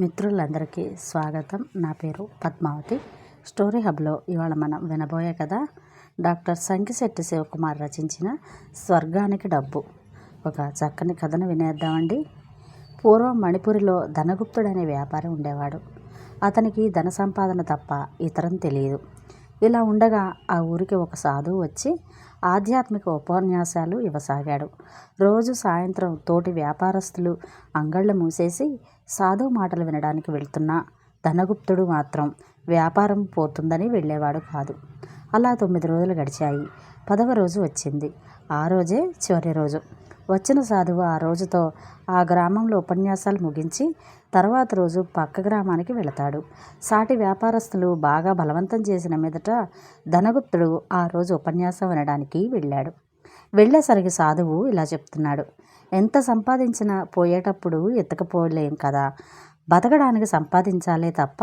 మిత్రులందరికీ స్వాగతం. నా పేరు పద్మావతి. స్టోరీ హబ్లో ఇవాళ మనం వినబోయే కథ డాక్టర్ సంకిశెట్టి శివకుమార్ రచించిన స్వర్గానికి డబ్బు. ఒక చక్కని కథను వినేద్దామండి. పూర్వం మణిపురిలో ధనగుప్తుడనే వ్యాపారి ఉండేవాడు. అతనికి ధన సంపాదన తప్ప ఇతరం తెలియదు. ఇలా ఉండగా ఆ ఊరికి ఒక సాధువు వచ్చి ఆధ్యాత్మిక ఉపన్యాసాలు ఇవ్వసాగాడు. రోజు సాయంత్రం తోటి వ్యాపారస్తులు అంగళ్ళు మూసేసి సాధువు మాటలు వినడానికి వెళ్తున్న ధనగుప్తుడు మాత్రం వ్యాపారం పోతుందని వెళ్ళేవాడు కాదు. అలా 9 రోజులు గడిచాయి. 10వ రోజు వచ్చింది. ఆ రోజే చివరి రోజు. వచ్చిన సాధువు ఆ రోజుతో ఆ గ్రామంలో ఉపన్యాసాలు ముగించి తర్వాత రోజు పక్క గ్రామానికి వెళతాడు. సాటి వ్యాపారస్తులు బాగా బలవంతం చేసిన మీదట ధనగుప్తుడు ఆ రోజు ఉపన్యాసం వినడానికి వెళ్ళాడు. వెళ్ళేసరికి సాధువు ఇలా చెప్తున్నాడు: ఎంత సంపాదించినా పోయేటప్పుడు ఎత్తుకుపోలేం కదా. బతకడానికి సంపాదించాలే తప్ప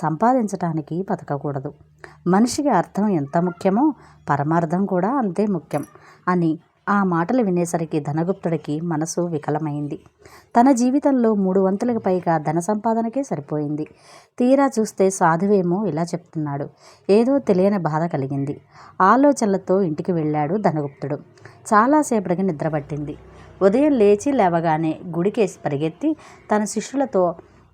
సంపాదించడానికి బతకకూడదు. మనిషికి అర్థం ఎంత ముఖ్యమో పరమార్థం కూడా అంతే ముఖ్యం అని ఆ మాటలు వినేసరికి ధనగుప్తుడికి మనసు వికలమైంది. తన జీవితంలో 3 వంతులకు పైగా ధన సంపాదనకే సరిపోయింది. తీరా చూస్తే సాధువేమో ఇలా చెప్తున్నాడు. ఏదో తెలియని బాధ కలిగింది. ఆలోచనలతో ఇంటికి వెళ్ళాడు ధనగుప్తుడు. చాలాసేపటికి నిద్రపట్టింది. ఉదయం లేవగానే గుడికేసి పరిగెత్తి తన శిష్యులతో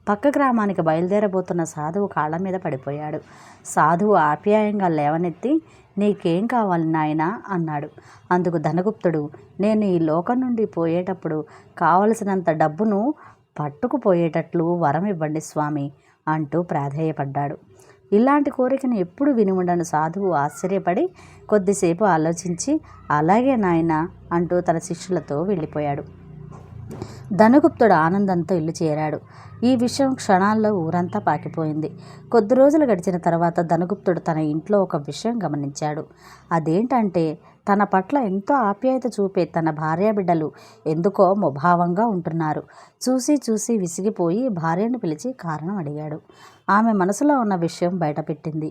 పక్క గ్రామానికి బయలుదేరబోతున్న సాధువు కాళ్ళ మీద పడిపోయాడు. సాధువు ఆప్యాయంగా లేవనెత్తి, నీకేం కావాలి నాయనా అన్నాడు. అందుకు ధనగుప్తుడు, నేను ఈ లోకం నుండి పోయేటప్పుడు కావలసినంత డబ్బును పట్టుకుపోయేటట్లు వరం ఇవ్వండి స్వామి అంటూ ప్రాధేయపడ్డాడు. ఇలాంటి కోరికను ఎప్పుడు విని ఉండని సాధువు ఆశ్చర్యపడి కొద్దిసేపు ఆలోచించి, అలాగే నాయనా అంటూ తన శిష్యులతో వెళ్ళిపోయాడు. ధనగుప్తుడు ఆనందంతో ఇల్లు చేరాడు. ఈ విషయం క్షణాల్లో ఊరంతా పాకిపోయింది. కొద్ది రోజులు గడిచిన తర్వాత ధనగుప్తుడు తన ఇంట్లో ఒక విషయం గమనించాడు. అదేంటంటే తన పట్ల ఎంతో ఆప్యాయత చూపే తన భార్యాబిడ్డలు ఎందుకో ముభావంగా ఉంటున్నారు. చూసి విసిగిపోయి భార్యను పిలిచి కారణం అడిగాడు. ఆమె మనసులో ఉన్న విషయం బయటపెట్టింది.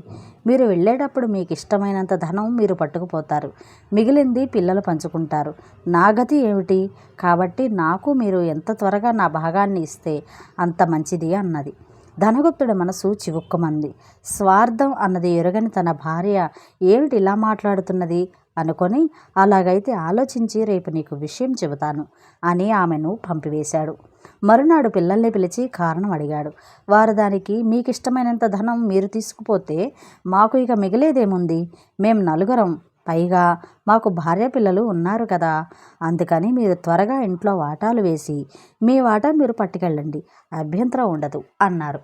మీరు వెళ్ళేటప్పుడు మీకు ఇష్టమైనంత ధనం మీరు పట్టుకుపోతారు, మిగిలింది పిల్లలు పంచుకుంటారు. నా గతి ఏమిటి? కాబట్టి నాకు మీరు ఎంత త్వరగా నా భాగాన్ని ఇస్తే అంత మంచిది అన్నది. ధనగుప్తుడి మనసు చివుక్కుమంది. స్వార్థం అన్నది ఎరుగని తన భార్య ఏమిటి ఇలా మాట్లాడుతున్నది అనుకొని, అలాగైతే ఆలోచించి రేపు నీకు విషయం చెబుతాను అని ఆమెను పంపివేశాడు. మరునాడు పిల్లల్ని పిలిచి కారణం అడిగాడు. వారు దానికి, మీకు ఇష్టమైనంత ధనం మీరు తీసుకుపోతే మాకు ఇక మిగిలేదేముంది? మేం 4 పైగా మాకు భార్య పిల్లలు ఉన్నారు కదా. అందుకని మీరు త్వరగా ఇంట్లో వాటాలు వేసి మీ వాటా మీరు పట్టుకెళ్ళండి, అభ్యంతరం ఉండదు అన్నారు.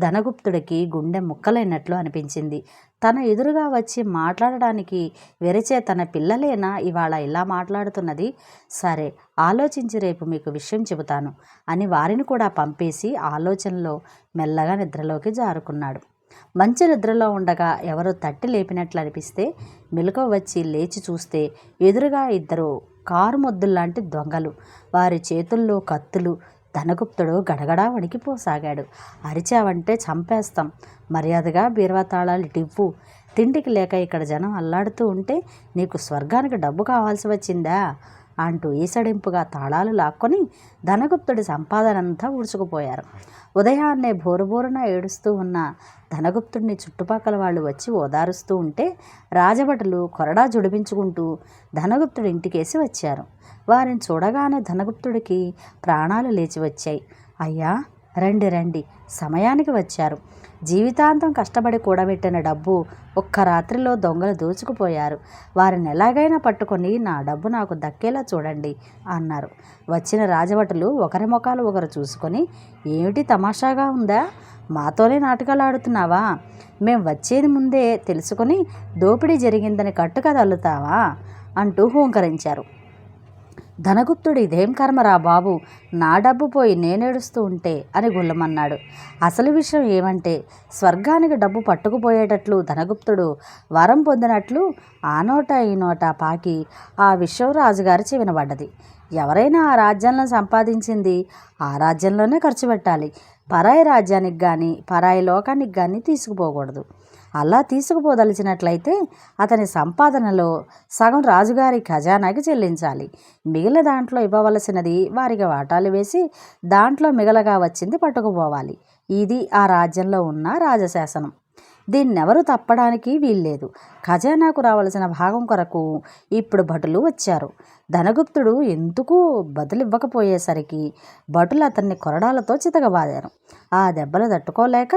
ధనగుప్తుడికి గుండె ముక్కలైనట్లు అనిపించింది. తన ఎదురుగా వచ్చి మాట్లాడడానికి వెరిచే తన పిల్లలేనా ఇవాళ ఇలా మాట్లాడుతున్నది? సరే, ఆలోచించి రేపు మీకు విషయం చెబుతాను అని వారిని కూడా పంపేసి ఆలోచనలో మెల్లగా నిద్రలోకి జారుకున్నాడు. మంచి నిద్రలో ఉండగా ఎవరో తట్టి లేపినట్లు అనిపిస్తే మెలకువ వచ్చి లేచి చూస్తే ఎదురుగా 2 కారు మొద్దుల్లాంటి దొంగలు, వారి చేతుల్లో కత్తులు. ధనగుప్తుడు గడగడా వణికిపోసాగాడు. అరిచావంటే చంపేస్తాం, మర్యాదగా బీరువా తాళాలు ఇటివ్వు. తిండికి లేక ఇక్కడ జనం అల్లాడుతూ ఉంటే నీకు స్వర్గానికి డబ్బు కావాల్సి వచ్చిందా అంటూ ఈసడింపుగా తాళాలు లాక్కొని ధనగుప్తుడి సంపాదనంతా ఊడ్చుకుపోయారు. ఉదయాన్నే బోరుబోరున ఏడుస్తూ ఉన్న ధనగుప్తుడిని చుట్టుపక్కల వాళ్ళు వచ్చి ఓదారుస్తూ ఉంటే రాజభటులు కొరడా జుడిపించుకుంటూ ధనగుప్తుడి ఇంటికేసి వచ్చారు. వారిని చూడగానే ధనగుప్తుడికి ప్రాణాలు లేచి వచ్చాయి. అయ్యా, రండి, సమయానికి వచ్చారు. జీవితాంతం కష్టపడి కూడబెట్టిన డబ్బు ఒక్క రాత్రిలో దొంగలు దోచుకుపోయారు. వారిని ఎలాగైనా పట్టుకొని నా డబ్బు నాకు దక్కేలా చూడండి అన్నారు. వచ్చిన రాజభటులు ఒకరి ముఖాలు ఒకరు చూసుకొని, ఏమిటి తమాషాగా ఉందా? మాతోనే నాటకాలు ఆడుతున్నావా? మేం వచ్చేది ముందే తెలుసుకొని దోపిడీ జరిగిందని కట్టుకథ అల్లుతావా అంటూ హూంకరించారు. ధనగుప్తుడు, ఇదేం కర్మరా బాబు, నా డబ్బు పోయి నేనేడుస్తూ ఉంటే అని గుల్లమన్నాడు. అసలు విషయం ఏమంటే స్వర్గానికి డబ్బు పట్టుకుపోయేటట్లు ధనగుప్తుడు వరం పొందినట్లు ఆ నోట ఈ నోట పాకి ఆ విషయం రాజుగారి చెవిన పడ్డది. ఎవరైనా ఆ రాజ్యంలో సంపాదించింది ఆ రాజ్యంలోనే ఖర్చు పెట్టాలి. పరాయి రాజ్యానికి కానీ పరాయి లోకానికి కానీ తీసుకుపోకూడదు. అలా తీసుకుపోదలిచినట్లయితే అతని సంపాదనలో సగం రాజుగారి ఖజానాకి చెల్లించాలి. మిగిలిన దాంట్లో ఇవ్వవలసినది వారికి వాటాలు వేసి దాంట్లో మిగలగా వచ్చింది పట్టుకుపోవాలి. ఇది ఆ రాజ్యంలో ఉన్న రాజశాసనం. దీన్నెవరూ తప్పడానికి వీల్లేదు. ఖజానాకు రావలసిన భాగం కొరకు ఇప్పుడు భటులు వచ్చారు. ధనగుప్తుడు ఎందుకు బదులివ్వకపోయేసరికి భటులు అతన్ని కొరడాలతో చితకబాదారు. ఆ దెబ్బలు తట్టుకోలేక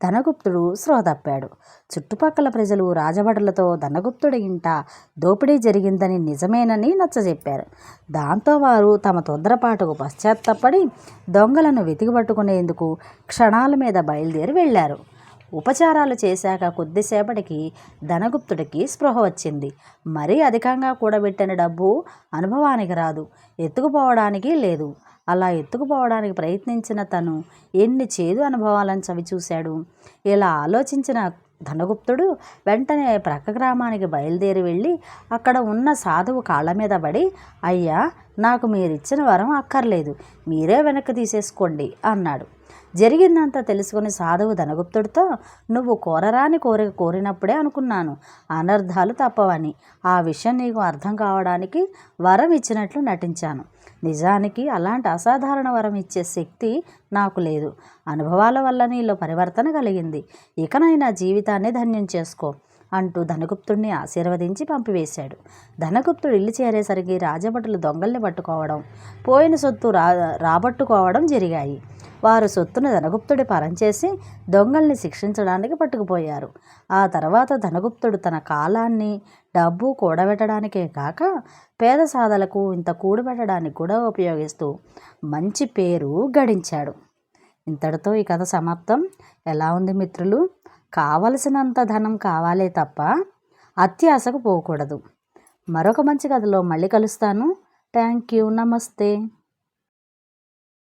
ధనగుప్తుడు స్పృహ తప్పాడు. చుట్టుపక్కల ప్రజలు రాజభటులతో ధనగుప్తుడి ఇంట దోపిడీ జరిగిందని నిజమేనని నచ్చజెప్పారు. దాంతో వారు తమ తొందరపాటుకు పశ్చాత్తపడి దొంగలను వెతికి పట్టుకునేందుకు క్షణాల మీద బయలుదేరి వెళ్ళారు. ఉపచారాలు చేశాక కొద్దిసేపటికి ధనగుప్తుడికి స్పృహ వచ్చింది. మరీ అధికంగా కూడబెట్టిన డబ్బు అనుభవానికి రాదు, ఎత్తుకుపోవడానికి లేదు. అలా ఎత్తుకుపోవడానికి ప్రయత్నించిన తను ఎన్ని చేదు అనుభవాలను చవిచూశాడు. ఇలా ఆలోచించిన ధనగుప్తుడు వెంటనే ప్రక్క గ్రామానికి బయలుదేరి వెళ్ళి అక్కడ ఉన్న సాధువు కాళ్ళ మీద పడి, అయ్యా, నాకు మీరిచ్చిన వరం అక్కర్లేదు, మీరే వెనక్కి తీసేసుకోండి అన్నాడు. జరిగిందంతా తెలుసుకుని సాధువు ధనగుప్తుడితో, నువ్వు కోరరాని కోరిక కోరినప్పుడే అనుకున్నాను అనర్థాలు తప్పవని. ఆ విషయం నీకు అర్థం కావడానికి వరం ఇచ్చినట్లు నటించాను. నిజానికి అలాంటి అసాధారణ వరం ఇచ్చే శక్తి నాకు లేదు. అనుభవాల వల్ల నీలో పరివర్తన కలిగింది. ఇకనైనా జీవితాన్ని ధన్యం చేసుకో అంటూ ధనగుప్తుడిని ఆశీర్వదించి పంపివేశాడు. ధనగుప్తుడు ఇల్లు చేరేసరికి రాజభటులు దొంగల్ని పట్టుకోవడం, పోయిన సొత్తు రాబట్టుకోవడం జరిగాయి. వారు సొత్తును ధనగుప్తుడి పరంచేసి దొంగల్ని శిక్షించడానికి పట్టుకుపోయారు. ఆ తర్వాత ధనగుప్తుడు తన కాలాన్ని డబ్బు కూడబెట్టడానికే కాక పేద సాధలకు ఇంత కూడబెట్టడానికి కూడా ఉపయోగిస్తూ మంచి పేరు గడించాడు. ఇంతటితో ఈ కథ సమాప్తం. ఎలా ఉంది మిత్రులు? కావలసినంత ధనం కావాలే తప్ప అత్యాశకు పోకూడదు. మరొక మంచి కథలో మళ్ళీ కలుస్తాను. Thank you. నమస్తే.